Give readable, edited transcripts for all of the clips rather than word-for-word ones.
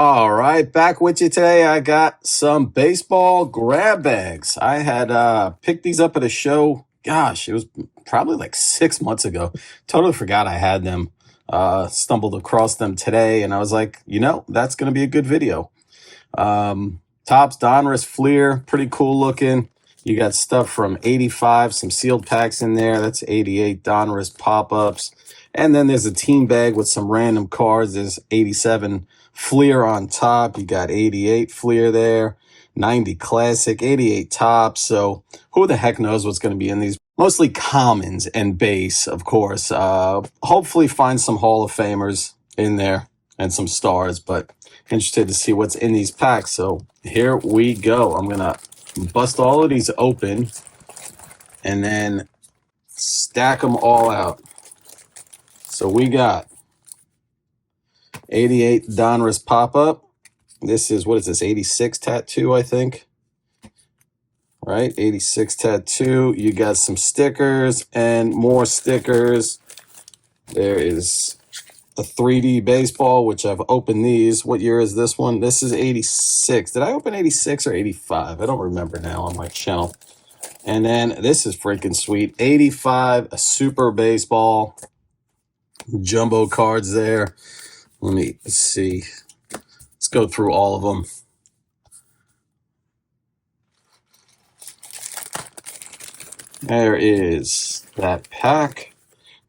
All right, back with you today. I got some baseball grab bags. I had picked these up at a show. Gosh, it was probably like 6 months ago. Totally forgot I had them. Stumbled across them today, and I was like, that's going to be a good video. Tops, Donruss Fleer, pretty cool looking. You got stuff from 85, some sealed packs in there. That's 88 Donruss pop-ups. And then there's a team bag with some random cards. There's 87 Fleer on top. You got 88 Fleer there, 90 Classic, 88 Tops. So who the heck knows what's going to be in these? Mostly commons and base, of course. Hopefully find some Hall of Famers in there and some stars, but interested to see what's in these packs. So here we go. I'm going to bust all of these open and then stack them all out. So we got 88 Donruss pop-up. This is, 86 tattoo, I think. Right, 86 tattoo. You got some stickers and more stickers. There is a 3D baseball, which I've opened these. What year is this one? This is 86. Did I open 86 or 85? I don't remember now on my channel. And then this is freaking sweet. 85, a super baseball. Jumbo cards there. Let me see. Let's go through all of them. There is that pack.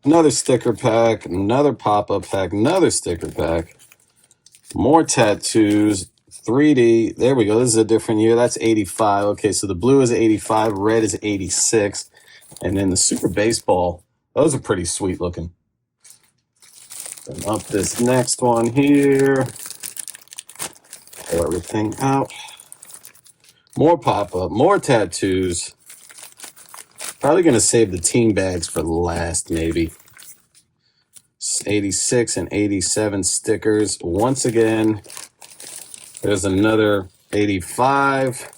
Another sticker pack. Another pop-up pack. Another sticker pack. More tattoos. 3D. There we go. This is a different year. That's 85. Okay, so the blue is 85. Red is 86. And then the super baseball. Those are pretty sweet looking. And up this next one here. Pull everything out. More pop-up. More tattoos. Probably going to save the team bags for last, maybe. 86 and 87 stickers. Once again, there's another 85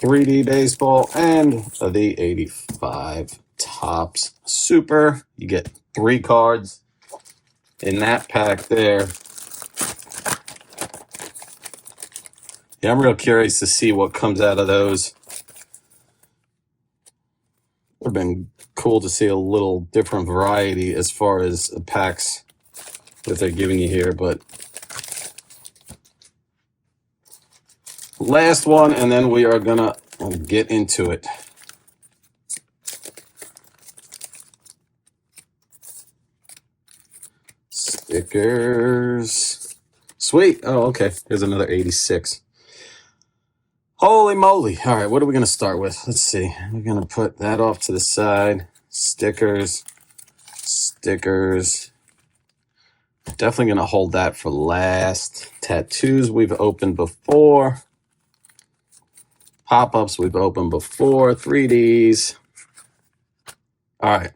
3D baseball and the 85 Tops Super. You get 3 cards in that pack there. Yeah, I'm real curious to see what comes out of those. It would have been cool to see a little different variety as far as packs that they're giving you here, but last one, and then we are gonna get into it. Stickers. Sweet. Oh, okay. Here's another 86. Holy moly. All right, what are we going to start with? Let's see. We're going to put that off to the side. Stickers. Stickers. Definitely going to hold that for last. Tattoos we've opened before. Pop-ups we've opened before. 3Ds. All right.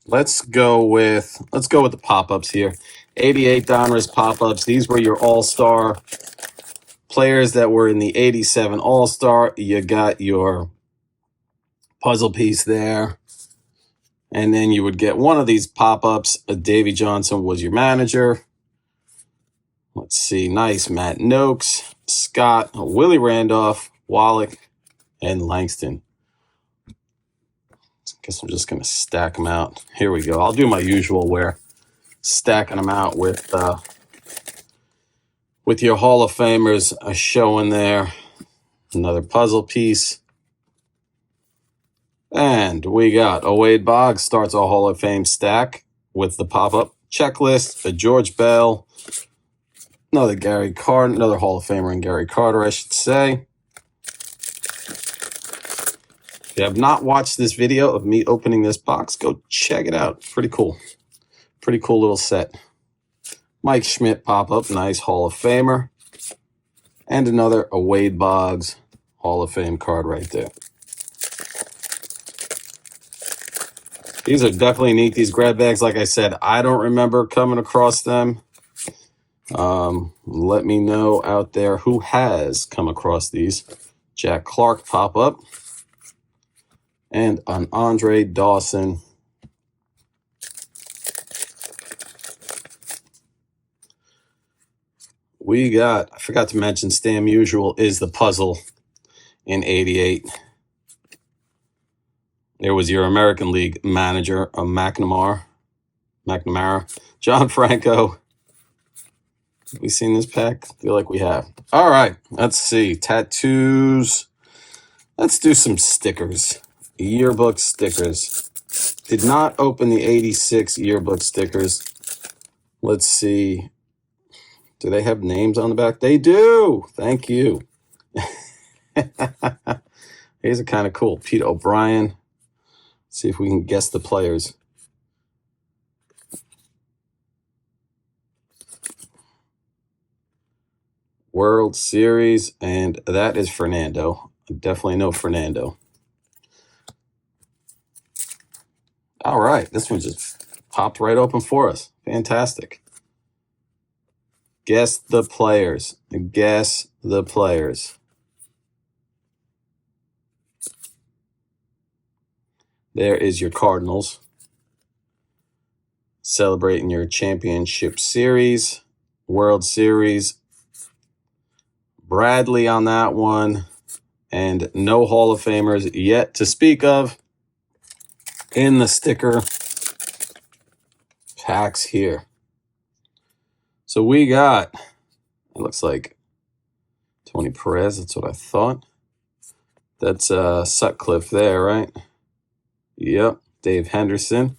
Let's go with the pop-ups here. 88 Donruss pop-ups. These were your all-star players that were in the 87 All-Star. You got your puzzle piece there. And then you would get one of these pop-ups. Davey Johnson was your manager. Let's see. Nice. Matt Noakes, Scott, Willie Randolph, Wallach, and Langston. I guess I'm just going to stack them out. Here we go. I'll do my usual where stacking them out with your Hall of Famers showing there. Another puzzle piece. And we got a Wade Boggs starts a Hall of Fame stack with the pop-up checklist. A George Bell. Another Gary Carter. Another Hall of Famer in Gary Carter, I should say. If you have not watched this video of me opening this box, go check it out. Pretty cool. Pretty cool little set. Mike Schmidt pop-up, nice Hall of Famer. And another Wade Boggs Hall of Fame card right there. These are definitely neat, these grab bags. Like I said, I don't remember coming across them. Let me know out there who has come across these. Jack Clark pop-up. And an Andre Dawson we got, I forgot to mention, Stan Musial is the puzzle in 88. There was your American League manager, McNamara. John Franco. Have we seen this pack? I feel like we have. All right, let's see. Tattoos. Let's do some stickers. Yearbook stickers. Did not open the 86 yearbook stickers. Let's see. Do they have names on the back? They do. Thank you. These are kind of cool. Pete O'Brien. See if we can guess the players. World Series, and that is Fernando. I definitely know Fernando. All right, this one just popped right open for us. Fantastic. Guess the players. Guess the players. There is your Cardinals. Celebrating your championship series. World Series. Bradley on that one. And no Hall of Famers yet to speak of in the sticker packs here. So we got, it looks like Tony Perez. That's what I thought. That's Sutcliffe there, right? Yep. Dave Henderson.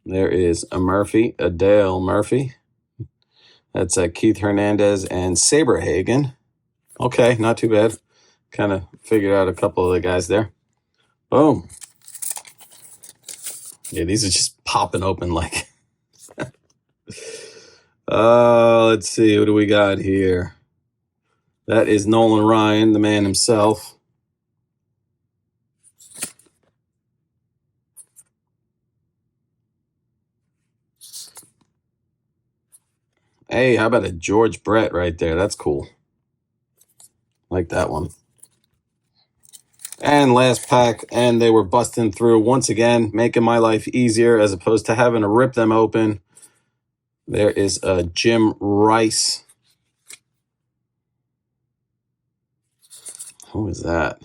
There is a Murphy, a Dale Murphy. That's Keith Hernandez and Saberhagen. Okay, not too bad. Kind of figured out a couple of the guys there. Boom. Yeah, these are just popping open like. Let's see. What do we got here? That is Nolan Ryan, the man himself. Hey, how about a George Brett right there? That's cool. Like that one. And last pack, and they were busting through once again, making my life easier as opposed to having to rip them open. There is a Jim Rice. Who is that?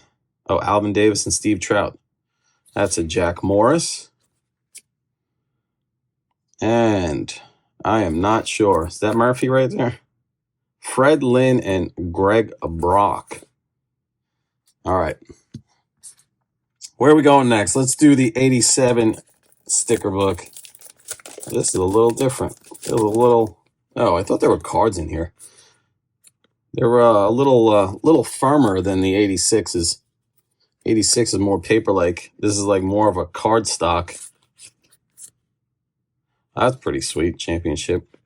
Oh, Alvin Davis and Steve Trout. That's a Jack Morris. And I am not sure. Is that Murphy right there? Fred Lynn and Greg Brock. All right. Where are we going next? Let's do the 87 sticker book. This is a little different. It's a little. Oh, I thought there were cards in here. They were a little firmer than the 86s. 86 is more paper-like. This is like more of a card stock. That's pretty sweet. Championship.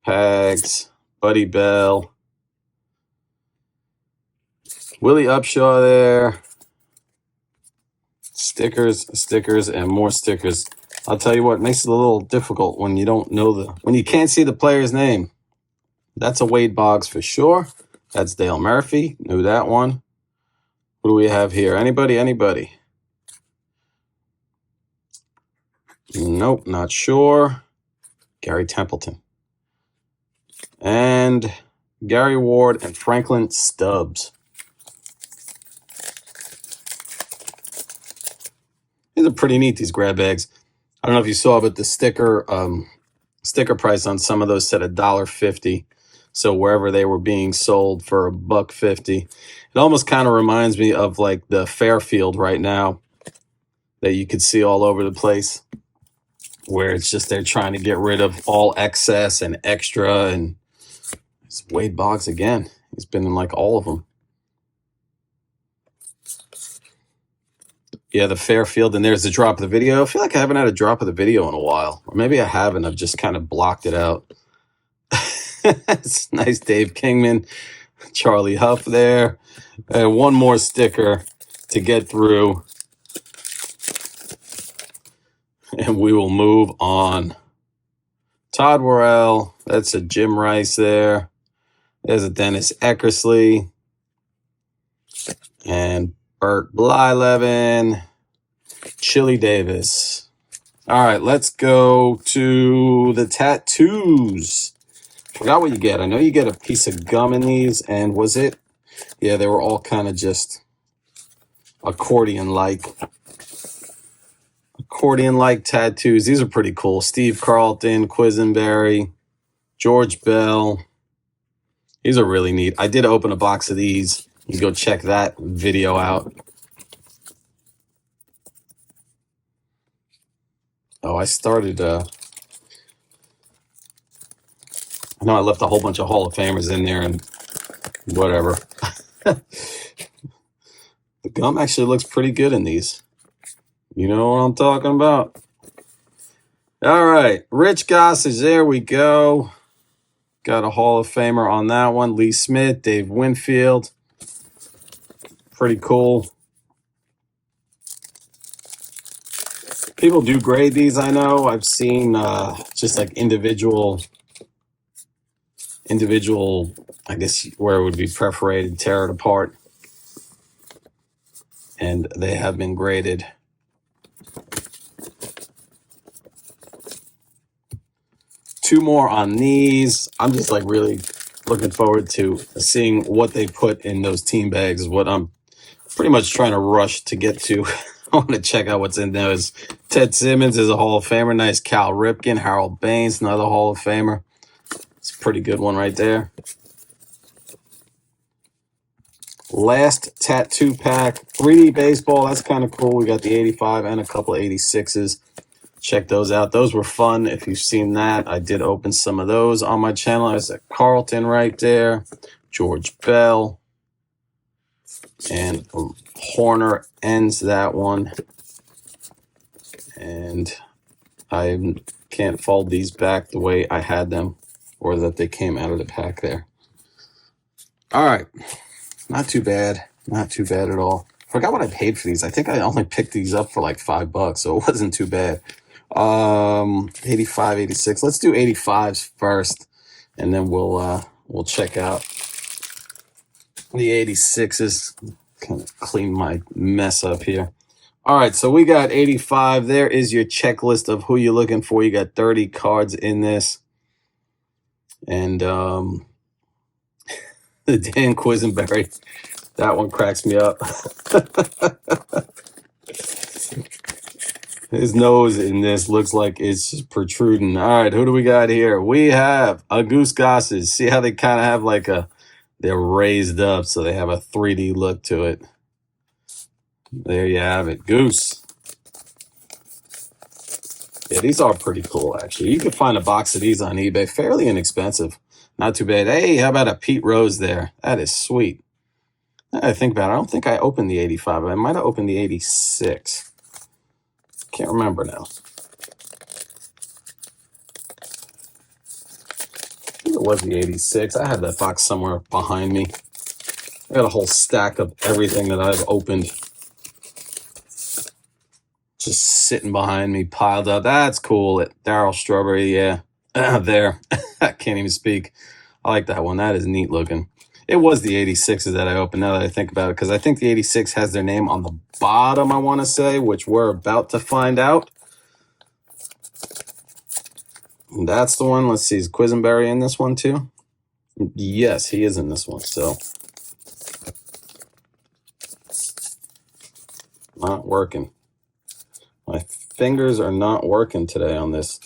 Pags. Buddy Bell. Willie Upshaw there. Stickers, and more stickers. I'll tell you what, it makes it a little difficult when you don't know when you can't see the player's name. That's a Wade Boggs for sure. That's Dale Murphy. Knew that one. What do we have here? Anybody? Nope, not sure. Gary Templeton. And Gary Ward and Franklin Stubbs. These are pretty neat, these grab bags. I don't know if you saw, but the sticker price on some of those said $1.50. So wherever they were being sold for $1.50. It almost kind of reminds me of like the Fairfield right now that you could see all over the place, where it's just they're trying to get rid of all excess and extra. And it's Wade Boggs again. He's been in like all of them. Yeah, the Fairfield, and there's the drop of the video. I feel like I haven't had a drop of the video in a while. Or maybe I haven't. I've just kind of blocked it out. It's nice, Dave Kingman, Charlie Huff there. And one more sticker to get through. And we will move on. Todd Worrell. That's a Jim Rice there. There's a Dennis Eckersley. And Bert Blyleven. Chili Davis. All right, let's go to the tattoos. Forgot what you get. I know you get a piece of gum in these, and was it? Yeah, they were all kind of just accordion-like tattoos. These are pretty cool. Steve Carlton, Quisenberry, George Bell. These are really neat. I did open a box of these. You can go check that video out. Oh, I started... I know I left a whole bunch of Hall of Famers in there and whatever. The gum actually looks pretty good in these. You know what I'm talking about. All right, Rich Gossage, there we go. Got a Hall of Famer on that one. Lee Smith, Dave Winfield. Pretty cool. People do grade these, I know. I've seen just like individual, I guess where it would be perforated, tear it apart. And they have been graded. Two more on these. I'm just like really looking forward to seeing what they put in those team bags. What I'm pretty much trying to rush to get to. I want to check out what's in those. Ted Simmons is a Hall of Famer. Nice. Cal Ripken, Harold Baines, another Hall of Famer. It's a pretty good one right there. Last tattoo pack, 3D baseball. That's kind of cool. We got the 85 and a couple of 86s. Check those out. Those were fun. If you've seen that, I did open some of those on my channel. There's a Carlton right there, George Bell, and Horner ends that one. And I can't fold these back the way I had them, or that they came out of the pack there. All right, not too bad. Not too bad at all. Forgot what I paid for these. I think I only picked these up for like $5, so it wasn't too bad. 85, 86. Let's do 85s first, and then we'll check out the 86s. Kind of clean my mess up here. All right, so we got 85. There is your checklist of who you're looking for. You got 30 cards in this, and the Dan Quisenberry. That one cracks me up. His nose in this looks like it's just protruding. All right, who do we got here? We have a Goose Gossage. See how they kind of have like they're raised up, so they have a 3D look to it. There you have it, Goose. Yeah, these are pretty cool, actually. You can find a box of these on eBay, fairly inexpensive. Not too bad. Hey, how about a Pete Rose there? That is sweet. I think about it. I don't think I opened the 85. I might have opened the 86. Can't remember now. I think it was the 86. I had that box somewhere behind me. I got a whole stack of everything that I've opened. Just sitting behind me, piled up. That's cool. Darryl Strawberry, yeah. There. I can't even speak. I like that one. That is neat looking. It was the 86s that I opened, now that I think about it, because I think the 86 has their name on the bottom, I want to say, which we're about to find out. And that's the one. Let's see, is Quisenberry in this one too? Yes, he is in this one, so. Not working. My fingers are not working today on this.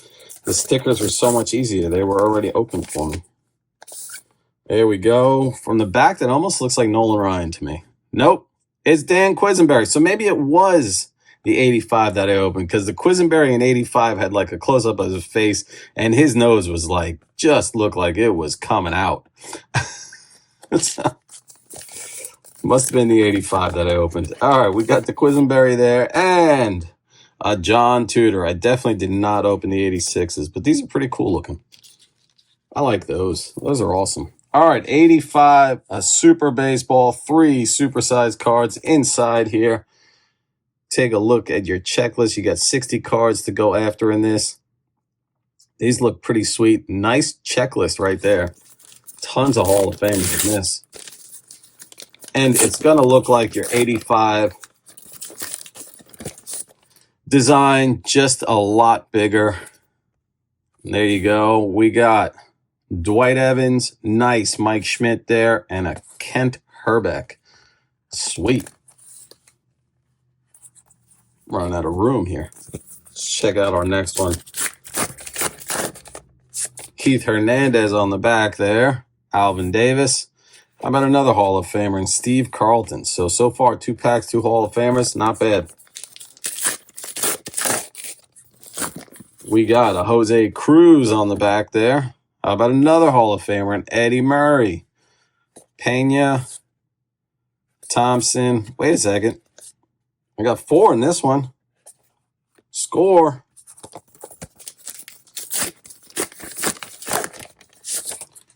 The stickers were so much easier. They were already open for me. There we go. From the back, that almost looks like Nolan Ryan to me. Nope. It's Dan Quisenberry. So maybe it was the 85 that I opened, because the Quisenberry in 85 had like a close-up of his face, and his nose was like, just looked like it was coming out. Must have been the 85 that I opened. All right, we got the Quisenberry there, and John Tudor. I definitely did not open the 86s, but these are pretty cool looking. I like those. Those are awesome. All right, 85, a Super Baseball, 3 supersized cards inside here. Take a look at your checklist. You got 60 cards to go after in this. These look pretty sweet. Nice checklist right there. Tons of Hall of Famers in this. And it's going to look like your 85 design just a lot bigger. There you go. We got Dwight Evans, nice Mike Schmidt there, and a Kent Herbeck. Sweet. Running out of room here. Let's check out our next one. Keith Hernandez on the back there. Alvin Davis. How about another Hall of Famer and Steve Carlton? So far, 2 packs, 2 Hall of Famers. Not bad. We got a Jose Cruz on the back there. How about another Hall of Famer and Eddie Murray? Pena. Thompson. Wait a second. I got 4 in this one. Score.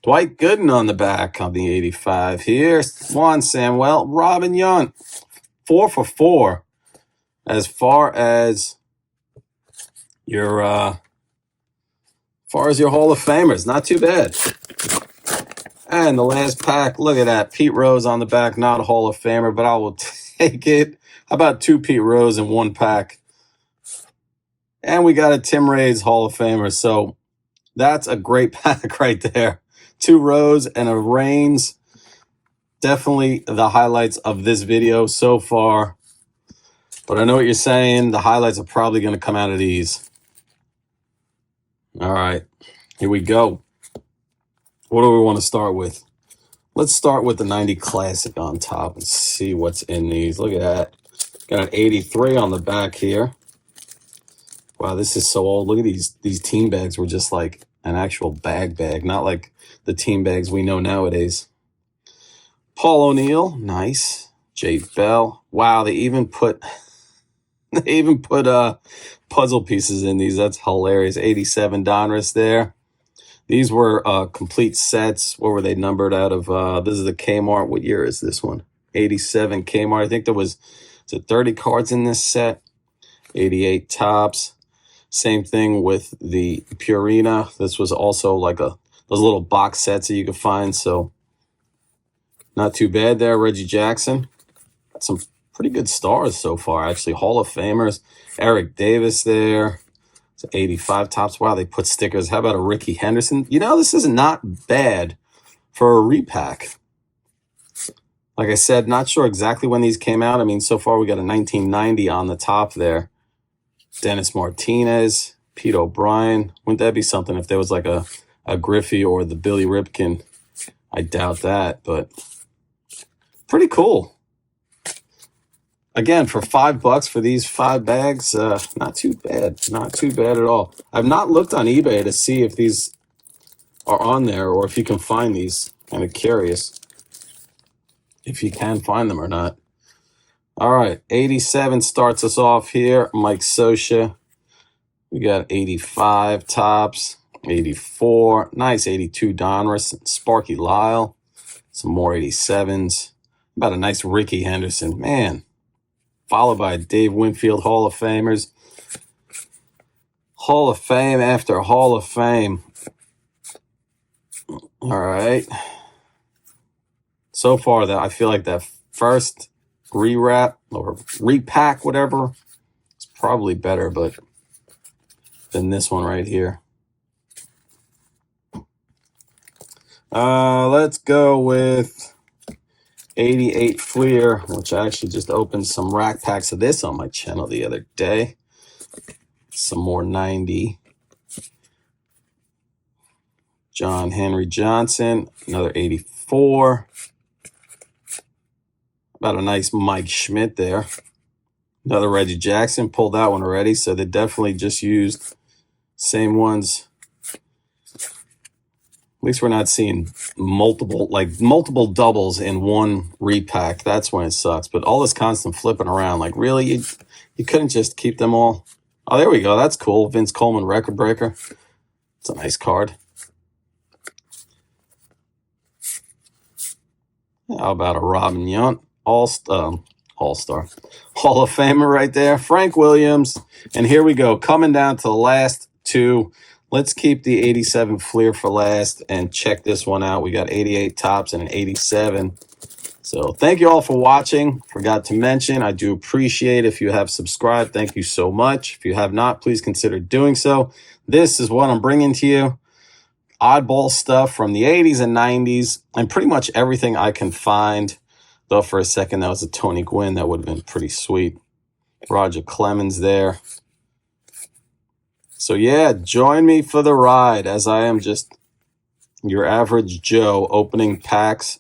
Dwight Gooden on the back on the 85 here. Juan Samuel, Robin Yount. 4 for 4 as far as your Hall of Famers. Not too bad. And the last pack, look at that. Pete Rose on the back, not a Hall of Famer, but I will take it. How about 2 Pete Rose in 1 pack? And we got a Tim Raines Hall of Famer. So that's a great pack right there. 2 Rose and a Raines. Definitely the highlights of this video so far. But I know what you're saying. The highlights are probably going to come out of these. All right. Here we go. What do we want to start with? Let's start with the 90 Classic on top and see what's in these. Look at that. Got an 83 on the back here. Wow, this is so old. Look at these team bags were just like an actual bag, not like the team bags we know nowadays. Paul O'Neill, nice. Jay Bell. Wow, they even put puzzle pieces in these. That's hilarious. 87 Donruss there. These were complete sets. What were they numbered out of? This is the Kmart. What year is this one? 87 Kmart. I think there was 30 cards in this set. 88 tops. Same thing with the Purina. This was also like those little box sets that you could find. So not too bad there. Reggie Jackson. Got some pretty good stars so far, actually. Hall of Famers. Eric Davis there. It's 85 tops. Wow, they put stickers. How about a Ricky Henderson? You know, this is not bad for a repack. Like I said, not sure exactly when these came out. I mean, so far we got a 1990 on the top there. Dennis Martinez, Pete O'Brien. Wouldn't that be something if there was like a Griffey or the Billy Ripken? I doubt that, but pretty cool. Again, for $5 for these 5 bags, not too bad. Not too bad at all. I've not looked on eBay to see if these are on there or if you can find these. Kind of curious if you can find them or not. All right, 87 starts us off here. Mike Scioscia. We got 85 tops, 84. Nice 82 Donruss. Sparky Lyle. Some more 87s. About a nice Ricky Henderson. Man. Followed by Dave Winfield Hall of Famers. Hall of Fame after Hall of Fame. All right. So far, that I feel like that first rewrap or repack, whatever, it's probably better, but than this one right here. Let's go with 88 Fleer, which I actually just opened some rack packs of this on my channel the other day. Some more 90. John Henry Johnson, another 84. About a nice Mike Schmidt there. Another Reggie Jackson, pulled that one already, so they definitely just used same ones. At least we're not seeing multiple doubles in one repack. That's when it sucks. But all this constant flipping around, like really, you couldn't just keep them all. Oh, there we go. That's cool. Vince Coleman record breaker. It's a nice card. How about a Robin Yount? All-Star. Hall of Famer right there. Frank Williams. And here we go. Coming down to the last 2. Let's keep the 87 Fleer for last and check this one out. We got 88 tops and an 87. So thank you all for watching. Forgot to mention, I do appreciate if you have subscribed. Thank you so much. If you have not, please consider doing so. This is what I'm bringing to you. Oddball stuff from the 80s and 90s and pretty much everything I can find. Though for a second, that was a Tony Gwynn. That would have been pretty sweet. Roger Clemens there. So yeah, join me for the ride as I am just your average Joe opening packs,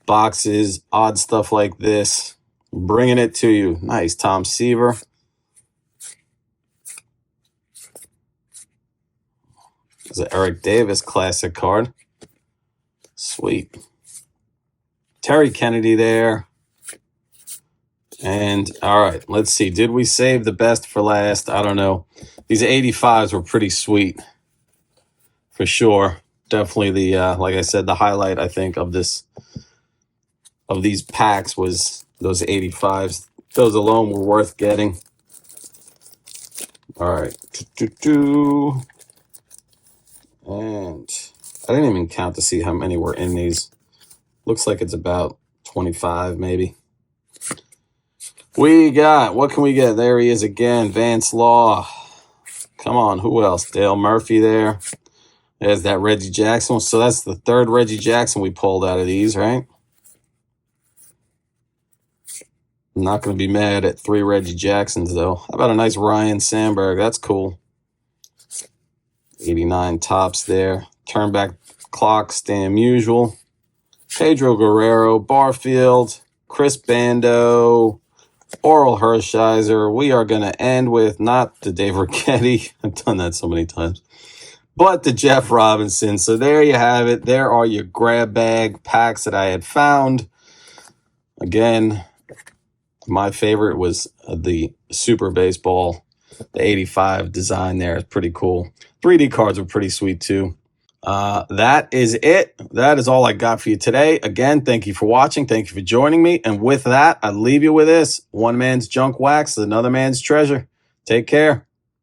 boxes, odd stuff like this, bringing it to you. Nice, Tom Seaver. It's an Eric Davis classic card. Sweet. Terry Kennedy there. And all right, let's see. Did we save the best for last? I don't know. These 85s were pretty sweet for sure. Definitely the like I said, the highlight I think of these packs was those 85s. Those alone were worth getting. All right. And I didn't even count to see how many were in these. Looks like it's about 25 maybe. We got, what can we get? There he is again, Vance Law. Come on, who else? Dale Murphy there. There's that Reggie Jackson. So that's the third Reggie Jackson we pulled out of these, right? I'm not going to be mad at 3 Reggie Jacksons, though. How about a nice Ryan Sandberg? That's cool. 89 tops there. Turn back clock, Stan Musial. Pedro Guerrero, Barfield, Chris Bando, Oral Hershiser. We are going to end with not the Dave Ricchetti. I've done that so many times. But the Jeff Robinson. So there you have it. There are your grab bag packs that I had found. Again, my favorite was the Super Baseball. The 85 design there is pretty cool. 3D cards were pretty sweet too. That is it. That is all I got for you today. Again, thank you for watching. Thank you for joining me. And with that, I leave you with this. One man's junk wax is another man's treasure. Take care.